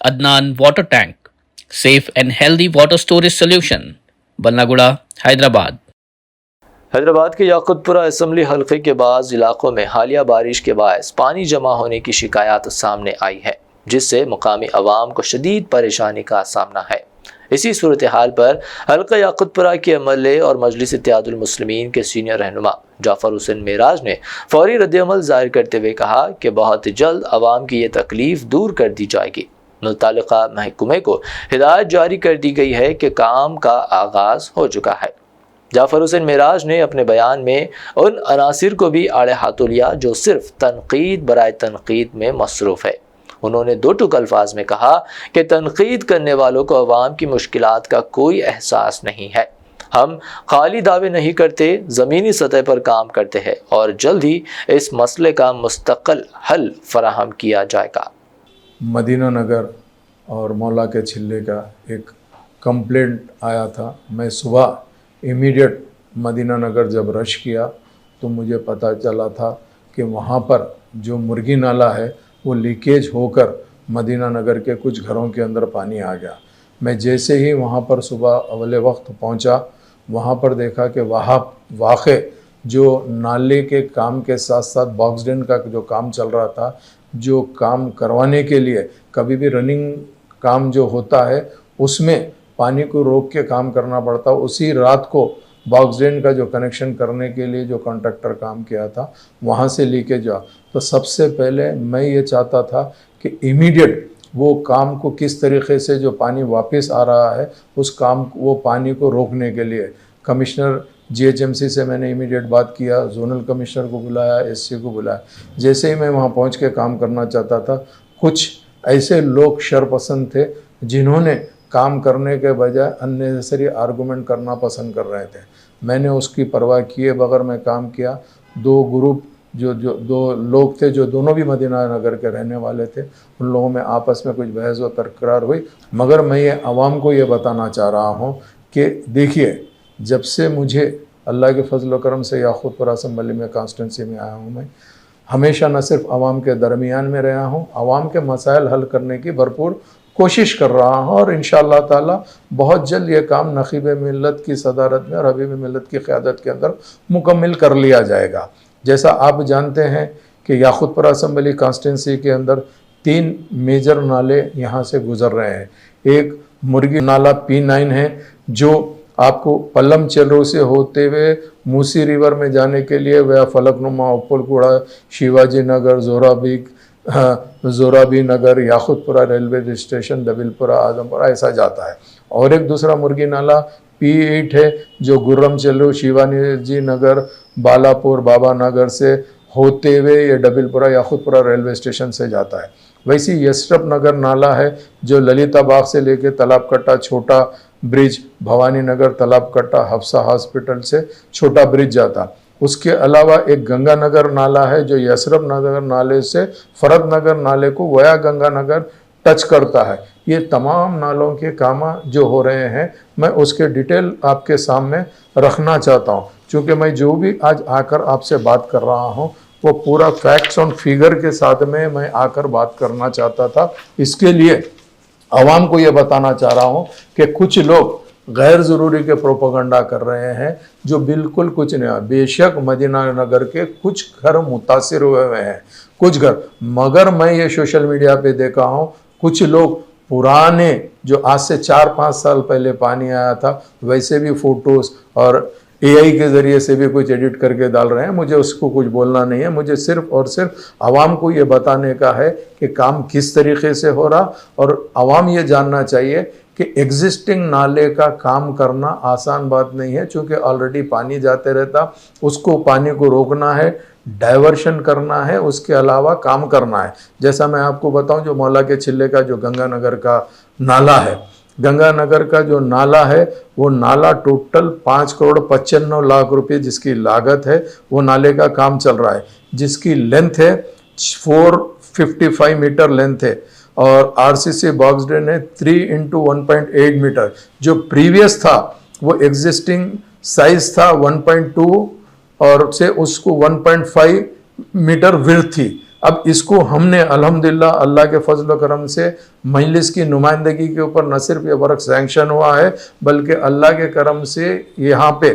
Adnan Water Tank, safe and healthy water storage solution, Ballagura, Hyderabad. Hyderabad के Yakutpura assembly हल्के के बाज़ इलाकों में हालिया बारिश के बायस पानी जमा होने की शिकायत सामने आई है, जिससे मुकामी अवाम को शदीद परेशानी का सामना है। इसी सूरत हाल पर हल्का याकुतपुरा के एमएलए और मजलिस इत्तेहादुल मुस्लिमीन के सीनियर रहनुमा जाफर हुसैन मेराज ने फौरी रद्द-ए-अमल जाहिर करते हुए कहा कि बहुत जल्द अवाम की ये तकलीफ दूर कर दी जाएगी। मुतल्लिका महकमे को हिदायत जारी कर दी गई है कि काम का आगाज़ हो चुका है। जाफर हुसैन मेराज ने अपने बयान में उन अनासिर को भी आड़े हाथों लिया जो सिर्फ तनकीद बराए तनकीद में मसरूफ़ है। उन्होंने दो टुक अल्फाज में कहा कि तनकीद करने वालों को अवाम की मुश्किलात का कोई एहसास नहीं है। हम खाली दावे नहीं करते, ज़मीनी सतह पर काम करते हैं और जल्द ही इस मसले का मुस्तक़ल हल फराहम किया जाएगा। मदीना नगर और मौला के छिल्ले का एक कंप्लेंट आया था। मैं सुबह इमीडिएट मदीना नगर जब रश किया तो मुझे पता चला था कि वहाँ पर जो मुर्गी नाला है वो लीकेज होकर मदीना नगर के कुछ घरों के अंदर पानी आ गया। मैं जैसे ही वहाँ पर सुबह अवले वक्त पहुँचा, वहाँ पर देखा कि वहाँ वाक़े जो नाले के काम के साथ साथ बॉक्स ड्रेन का जो काम चल रहा था, जो काम करवाने के लिए कभी भी रनिंग काम जो होता है उसमें पानी को रोक के काम करना पड़ता, उसी रात को बॉक्स ड्रेन का जो कनेक्शन करने के लिए जो कॉन्ट्रैक्टर काम किया था वहाँ से लीकेज हुआ। तो सबसे पहले मैं ये चाहता था कि इमीडिएट वो काम को किस तरीके से जो पानी वापस आ रहा है उस काम वो पानी को रोकने के लिए कमिश्नर जीएचएमसी से मैंने इमीडिएट बात किया, जोनल कमिश्नर को बुलाया, एससी को बुलाया। जैसे ही मैं वहाँ पहुँच के काम करना चाहता था, कुछ ऐसे लोग शरपसंद थे जिन्होंने काम करने के बजाय अननेसेसरी आर्गूमेंट करना पसंद कर रहे थे। मैंने उसकी परवाह किए बगैर मैं काम किया। दो ग्रुप जो दो लोग थे जो दोनों भी मदीना नगर के रहने वाले थे, उन लोगों में आपस में कुछ बहस व तकरार हुई। मगर मैं ये आवाम को ये बताना चाह रहा हूँ कि देखिए, जब से मुझे अल्लाह के फजल व करम से याकुतपुरा असम्बली में कॉन्स्टिट्यूंसी में आया हूँ, मैं हमेशा न सिर्फ आवाम के दरमियान में रहा हूँ, आवाम के मसाइल हल करने की भरपूर कोशिश कर रहा हूँ और इंशाअल्लाह ताला बहुत जल्द ये काम नखीब मिल्लत की सदारत में और हबीब मिल्लत की क़यादत के अंदर मुकम्मल कर लिया जाएगा। जैसा आप जानते हैं कि याकुतपुरा असम्बली कॉन्स्टिट्यूंसी के अंदर 3 मेजर नाले यहाँ से गुज़र रहे हैं। एक मुर्गी नाला P9 है जो आपको पल्लम चेलो से होते हुए मूसी रिवर में जाने के लिए वह फलकनुमा, उपलगुड़ा, शिवाजी नगर, जोराबी नगर, याकुतपुरा रेलवे स्टेशन, दबिलपुरा, आजमपुरा ऐसा जाता है। और एक दूसरा मुर्गी नाला P8 है जो गुर्रम चलो, शिवाजी नगर, बालापुर, बाबा नगर से होते हुए ये डबिलपुरा याकुतपुरा रेलवे स्टेशन से जाता है। वैसी यशरफ नगर नाला है जो ललिता बाग से लेके तालाब कट्टा, छोटा ब्रिज, भवानी नगर, तालाब कट्टा, हफ्सा हॉस्पिटल से छोटा ब्रिज जाता। उसके अलावा एक गंगा नगर नाला है जो यशरफ नगर नाले से फरद नगर नाले को वया गंगा नगर टच करता है। ये तमाम नालों के काम जो हो रहे हैं मैं उसके डिटेल आपके सामने रखना चाहता हूँ, क्योंकि मैं जो भी आज आकर आपसे बात कर रहा हूँ वो पूरा फैक्ट्स और फिगर के साथ में मैं आकर बात करना चाहता था। इसके लिए आवाम को ये बताना चाह रहा हूँ कि कुछ लोग गैर ज़रूरी के प्रोपेगेंडा कर रहे हैं जो बिल्कुल कुछ नहीं है। बेशक मदीना नगर के कुछ घर मुतासिर हुए हैं, कुछ घर, मगर मैं ये सोशल मीडिया पे देखा हूँ कुछ लोग पुराने जो आज से 4-5 साल पहले पानी आया था वैसे भी फ़ोटोज़ और एआई के ज़रिए से भी कुछ एडिट करके डाल रहे हैं। मुझे उसको कुछ बोलना नहीं है, मुझे सिर्फ और सिर्फ आवाम को ये बताने का है कि काम किस तरीके से हो रहा, और आवाम ये जानना चाहिए कि एग्जिस्टिंग नाले का काम करना आसान बात नहीं है, क्योंकि ऑलरेडी पानी जाते रहता, उसको पानी को रोकना है, डाइवर्शन करना है, उसके अलावा काम करना है। जैसा मैं आपको बताऊं, जो मौला के छिल्ले का जो गंगानगर का नाला है, गंगानगर का जो नाला है वो नाला टोटल 5,95,00,000 रुपये जिसकी लागत है, वो नाले का काम चल रहा है, जिसकी लेंथ है 455 मीटर लेंथ है और आरसीसी बॉक्स ड्रेन है 3 × 1.8 मीटर। जो प्रीवियस था वो एग्जिस्टिंग साइज था 1.2 और से उसको 1.5 मीटर विड्थ थी। अब इसको हमने अल्हम्दुलिल्लाह अल्लाह के फजल करम से मजलिस की नुमाइंदगी के ऊपर न सिर्फ ये वर्क सैंक्शन हुआ है, बल्कि अल्लाह के करम से यहाँ पे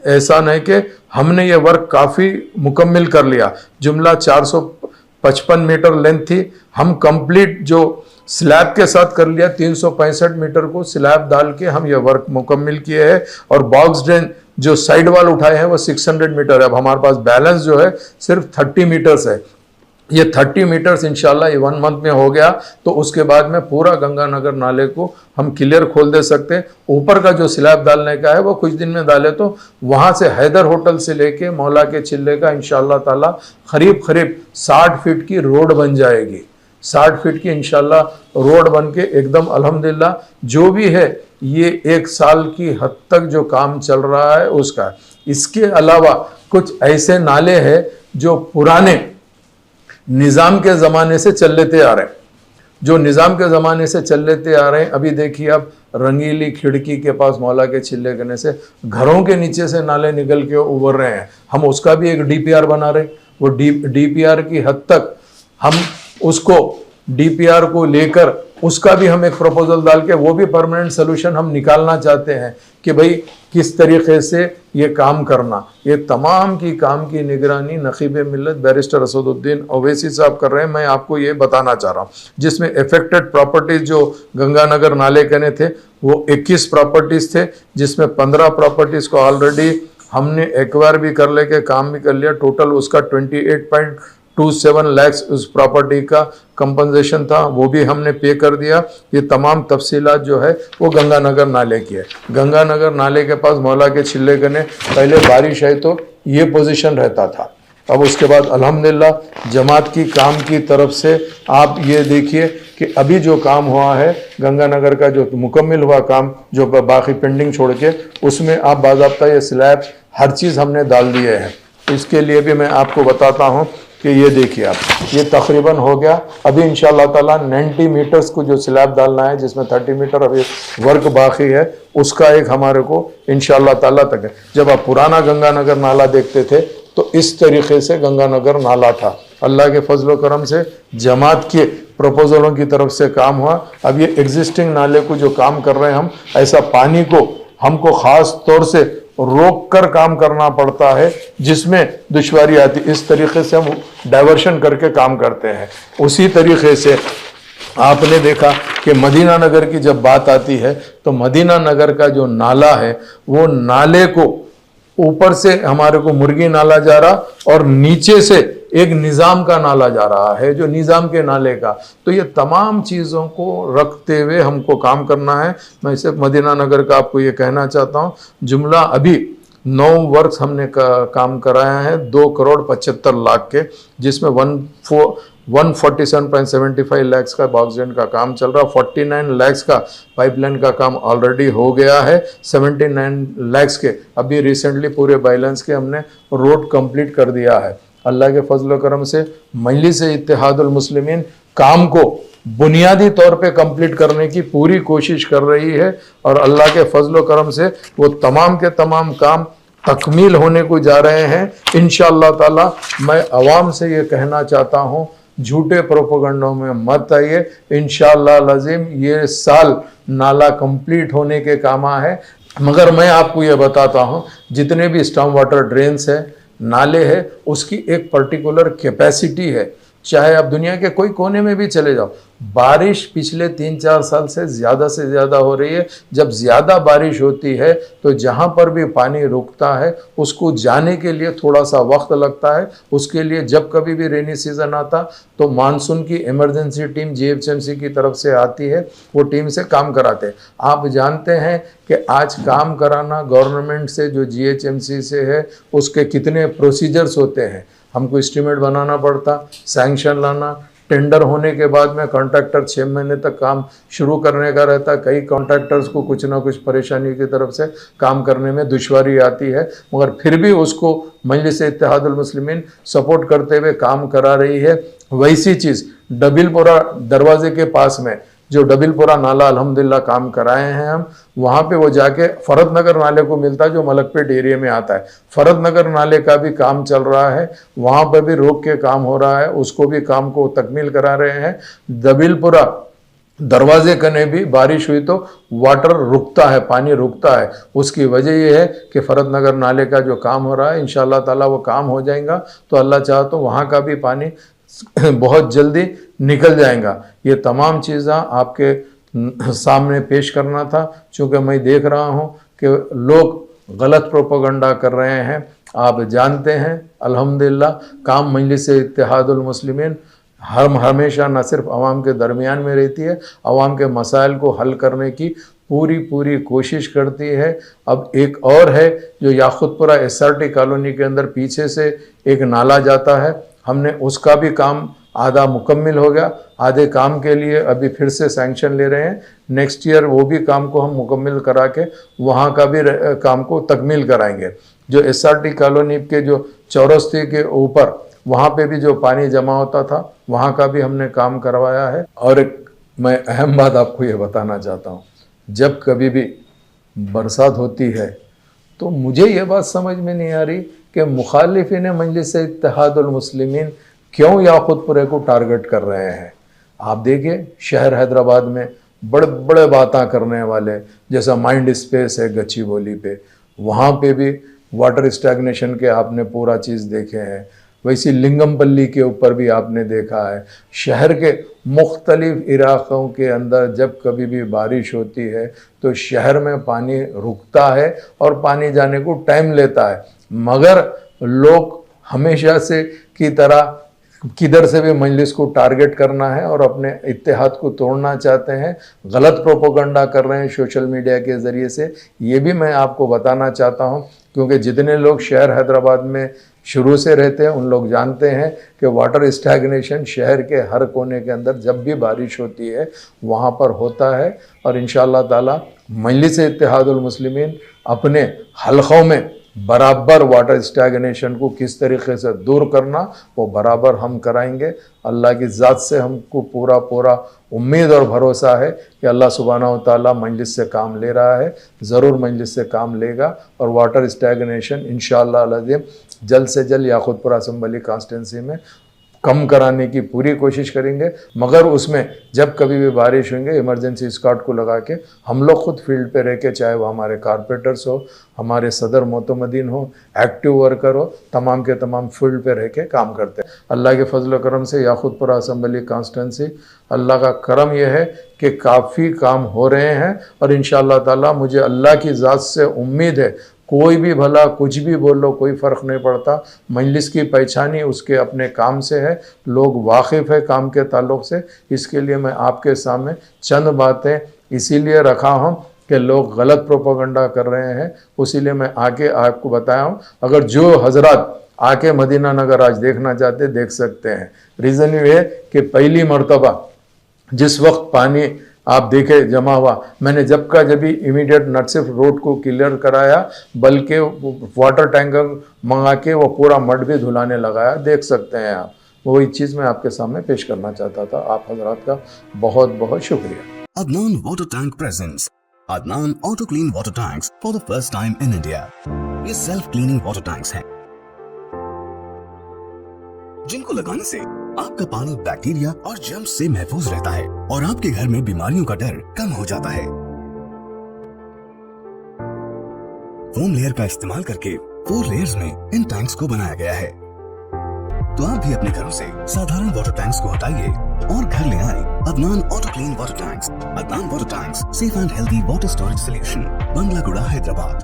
ऐसा नहीं कि हमने ये वर्क काफ़ी मुकम्मिल कर लिया। जुमला 455 मीटर लेंथ थी, हम कंप्लीट जो स्लैब के साथ कर लिया। 365 मीटर को स्लैब डाल के हम ये वर्क मुकम्मिल किए हैं। और बॉक्स ड्रेन जो साइड वाल उठाए हैं वो 600 मीटर है। अब हमारे पास बैलेंस जो है सिर्फ 30 मीटर्स है। ये 30 मीटर्स इंशाल्लाह ये 1 मंथ में हो गया तो उसके बाद में पूरा गंगानगर नाले को हम क्लियर खोल दे सकते हैं। ऊपर का जो स्लैब डालने का है वो कुछ दिन में डाले तो वहाँ से हैदर होटल से लेके मौला के चिल्ले का इंशाल्लाह ताला करीब 60 फीट की रोड बन जाएगी। 60 फीट की इंशाल्लाह रोड बन के एकदम अल्हम्दुलिल्लाह जो भी है ये 1 साल की हद तक जो काम चल रहा है उसका। इसके अलावा कुछ ऐसे नाले हैं जो पुराने निज़ाम के ज़माने से चल लेते आ रहे हैं, जो निज़ाम के ज़माने से चल लेते आ रहे हैं। अभी देखिए अब रंगीली खिड़की के पास मौला के चिल्ले करने से घरों के नीचे से नाले निकल के उभर रहे हैं। हम उसका भी एक डीपीआर बना रहे हैं। वो डीपीआर की हद तक हम उसको डीपीआर को लेकर उसका भी हम एक प्रपोजल डाल के वो भी परमानेंट सोल्यूशन हम निकालना चाहते हैं कि भाई किस तरीके से ये काम करना। ये तमाम की काम की निगरानी नकीब मिल्लत बैरिस्टर असदुद्दीन ओवैसी साहब कर रहे हैं। मैं आपको ये बताना चाह रहा हूँ जिसमें अफेक्टेड प्रॉपर्टीज जो गंगानगर नाले के ने थे वो 21 प्रॉपर्टीज थे, जिसमें 15 प्रॉपर्टीज को ऑलरेडी हमने एक्वायर भी कर लेके काम भी कर लिया। टोटल उसका 28.27 लाख उस प्रॉपर्टी का कंपनसेशन था, वो भी हमने पे कर दिया। ये तमाम तफसीलात जो है वो गंगानगर नाले की है। गंगानगर नाले के पास मौला के चिल्ले गने पहले बारिश है तो ये पोजीशन रहता था। अब उसके बाद अल्हम्दुलिल्लाह जमात की काम की तरफ से आप ये देखिए कि अभी जो काम हुआ है गंगानगर का जो मुकम्मिल हुआ काम जो बाकी पेंडिंग छोड़ के उसमें आप बाज़ाब्ता ये स्लैब हर चीज़ हमने डाल दिए हैं। इसके लिए भी मैं आपको बताता हूँ कि ये देखिए आप ये तकरीबन हो गया। अभी इंशाअल्लाह ताला 90 मीटर्स को जो स्लैब डालना है जिसमें 30 मीटर अभी वर्क बाकी है उसका एक हमारे को इंशाअल्लाह ताला तक है। जब आप पुराना गंगानगर नाला देखते थे तो इस तरीके से गंगानगर नाला था। अल्लाह के फजल करम से जमात के प्रपोजलों की तरफ से काम हुआ। अब ये एग्जिस्टिंग नाले को जो काम कर रहे हैं हम, ऐसा पानी को हमको ख़ास तौर से रोक कर काम करना पड़ता है जिसमें दुश्वारी आती। इस तरीके से हम डाइवर्शन करके काम करते हैं। उसी तरीके से आपने देखा कि मदीना नगर की जब बात आती है तो मदीना नगर का जो नाला है वो नाले को ऊपर से हमारे को मुर्गी नाला जा रहा और नीचे से एक निज़ाम का नाला जा रहा है जो निज़ाम के नाले का। तो ये तमाम चीज़ों को रखते हुए हमको काम करना है। मैं सिर्फ मदीना नगर का आपको ये कहना चाहता हूँ, जुमला अभी 9 वर्क्स हमने काम कराया है 2,75,00,000 के, जिसमें 147.75 लाख का बॉक्स ड्रेन का काम चल रहा। 49 लाख का पाइपलाइन का काम ऑलरेडी हो गया है। 79 लाख के अभी रिसेंटली पूरे बैलेंस के हमने रोड कंप्लीट कर दिया है। अल्लाह के फजल करम से मजलिस इत्तेहादुल मुस्लिमीन काम को बुनियादी तौर पे कंप्लीट करने की पूरी कोशिश कर रही है और अल्लाह के फजल करम से वो तमाम के तमाम काम तकमील होने को जा रहे हैं इंशाअल्लाह ताला। मैं अवाम से ये कहना चाहता हूँ झूठे प्रोपोगंडों में मत आइए। इंशाअल्लाह लज़ीम ये साल नाला कंप्लीट होने के कामा है। मगर मैं आपको ये बताता हूँ जितने भी स्टॉर्म वाटर ड्रेन्स है नाले है उसकी एक पर्टिकुलर कैपेसिटी है। चाहे आप दुनिया के कोई कोने में भी चले जाओ, बारिश पिछले 3-4 साल से ज़्यादा हो रही है। जब ज़्यादा बारिश होती है तो जहाँ पर भी पानी रुकता है उसको जाने के लिए थोड़ा सा वक्त लगता है। उसके लिए जब कभी भी रेनी सीज़न आता तो मानसून की इमरजेंसी टीम GHMC की तरफ से आती है, वो टीम से काम कराते हैं। आप जानते हैं कि आज काम कराना गवर्नमेंट से जो GHMC से है उसके कितने प्रोसीजर्स होते हैं। हमको एस्टीमेट बनाना पड़ता, सैंक्शन लाना, टेंडर होने के बाद में कॉन्ट्रैक्टर 6 महीने तक काम शुरू करने का रहता। कई कॉन्ट्रैक्टर्स को कुछ ना कुछ परेशानी की तरफ से काम करने में दुश्वारी आती है, मगर फिर भी उसको मजलिस इत्तेहादुल मुस्लिमीन सपोर्ट करते हुए काम करा रही है। वैसी चीज़ डबिलपुरा दरवाजे के पास में जो डबिलपुरा नाला अल्हम्दुलिल्लाह काम कराए हैं हम, वहाँ पे वो जाके फरत नगर नाले को मिलता है जो मलकपेट एरिया में आता है। फरत नगर नाले का भी काम चल रहा है, वहाँ पर भी रोक के काम हो रहा है, उसको भी काम को तकमील करा रहे हैं। डबिलपुरा दरवाजे कने भी बारिश हुई तो वाटर रुकता है, पानी रुकता है। उसकी वजह यह है कि फरत नगर नाले का जो काम हो रहा है इंशाअल्लाह ताला वो काम हो जाएगा तो अल्लाह चाहे तो वहाँ का भी पानी बहुत जल्दी निकल जाएगा। ये तमाम चीज़ें आपके सामने पेश करना था, चूँकि मैं देख रहा हूँ कि लोग गलत प्रोपेगेंडा कर रहे हैं। आप जानते हैं अल्हम्दुलिल्लाह काम मजलिस इत्तेहादुल मुस्लिमीन हमेशा न सिर्फ अवाम के दरमियान में रहती है, अवाम के मसाइल को हल करने की पूरी कोशिश करती है। अब एक और है जो याकुतपुरा SRT कॉलोनी के अंदर पीछे से एक नाला जाता है, हमने उसका भी काम आधा मुकम्मिल हो गया, आधे काम के लिए अभी फिर से सैंक्शन ले रहे हैं। नेक्स्ट ईयर वो भी काम को हम मुकम्मिल करा के वहाँ का भी काम को तकमील कराएंगे। जो SRT कॉलोनी के जो चौरस्ते के ऊपर वहाँ पे भी जो पानी जमा होता था वहाँ का भी हमने काम करवाया है। और एक मैं अहम बात आपको ये बताना चाहता हूँ, जब कभी भी बरसात होती है तो मुझे ये बात समझ में नहीं आ रही कि मुखालिफिन मजलिस इत्तेहादुल मुस्लिमीन क्यों याकुतपुरे को टारगेट कर रहे हैं। आप देखिए शहर हैदराबाद में बड़े बड़े बातें करने वाले, जैसा माइंड स्पेस है गच्चीबोली पे, वहाँ पे भी वाटर स्टैग्नेशन के आपने पूरा चीज़ देखे हैं। वैसी लिंगमपल्ली के ऊपर भी आपने देखा है। शहर के मुख्तलिफ इलाक़ों के अंदर जब कभी भी बारिश होती है तो शहर में पानी रुकता है और पानी जाने को टाइम लेता है, मगर लोग हमेशा से की तरह किधर से भी मजलिस को टारगेट करना है और अपने इत्तेहाद को तोड़ना चाहते हैं, गलत प्रोपेगेंडा कर रहे हैं सोशल मीडिया के ज़रिए से। ये भी मैं आपको बताना चाहता हूँ, क्योंकि जितने लोग शहर हैदराबाद में शुरू से रहते हैं उन लोग जानते हैं कि वाटर स्टैग्नेशन शहर के हर कोने के अंदर जब भी बारिश होती है वहाँ पर होता है। और इंशाअल्लाह ताला मजलिस इत्तेहादुल मुस्लिमीन अपने हलक़ों में बराबर वाटर स्टैग्नेशन को किस तरीके से दूर करना वो बराबर हम कराएंगे। अल्लाह की ज़ात से हमको पूरा उम्मीद और भरोसा है कि अल्लाह सुब्हानहू तआला मजलिस से काम ले रहा है, ज़रूर मजलिस से काम लेगा और वाटर स्टैग्नेशन इंशाअल्लाह अज़ीम जल्द से जल्द याकुतपुरा असम्बली कॉन्स्टिट्यूंसी में कम कराने की पूरी कोशिश करेंगे। मगर उसमें जब कभी भी बारिश होंगे इमरजेंसी स्क्वाड को लगा के हम लोग खुद फील्ड पे रह के, चाहे वो हमारे कारपेंटर्स हो, हमारे सदर मोतमदीन हो, एक्टिव वर्कर हो, तमाम के तमाम फील्ड पे रह के काम करते हैं। अल्लाह के फजल करम से याकुतपुरा असम्बली कॉन्स्टिट्यूंसी अल्लाह का करम यह है कि काफ़ी काम हो रहे हैं और इंशाअल्लाह ताला मुझे अल्लाह की ज़ात से उम्मीद है, कोई भी भला कुछ भी बोल लो कोई फ़र्क नहीं पड़ता। मजलिस की पहचान ही उसके अपने काम से है, लोग वाकिफ़ है काम के ताल्लुक़ से। इसके लिए मैं आपके सामने चंद बातें इसीलिए रखा हूँ कि लोग गलत प्रोपेगेंडा कर रहे हैं, उसीलिए मैं आके आपको बताया हूँ। अगर जो हजरात आके मदीना नगर आज देखना चाहते देख सकते हैं। रीज़न ये है कि पहली मरतबा जिस वक्त पानी आप देखे जमा हुआ, मैंने जब भी इमीडिएट न सिर्फ रोड को क्लियर कराया बल्कि वाटर टैंकर मंगा के वो पूरा मड भी धुलाने लगाया, देख सकते हैं आप। वही चीज़ मैं आपके सामने पेश करना चाहता था। आप हजरात का बहुत बहुत शुक्रिया। Adnan Water Tank presents Adnan Auto Clean Water Tanks for the first time in India. ये सेल्फ क्लीनिंग वाटर टैंक्स हैं जिनको लगाने से आपका पानी बैक्टीरिया और जर्म्स से महफूज रहता है और आपके घर में बीमारियों का डर कम हो जाता है। फोम लेयर का इस्तेमाल करके 4 लेयर्स में इन टैंक्स को बनाया गया है। तो आप भी अपने घरों से साधारण वाटर टैंक्स को हटाइए और घर ले आए Adnan auto clean water tanks. Adnan water tanks, safe and healthy water storage solution, Bangalaguda, Hyderabad.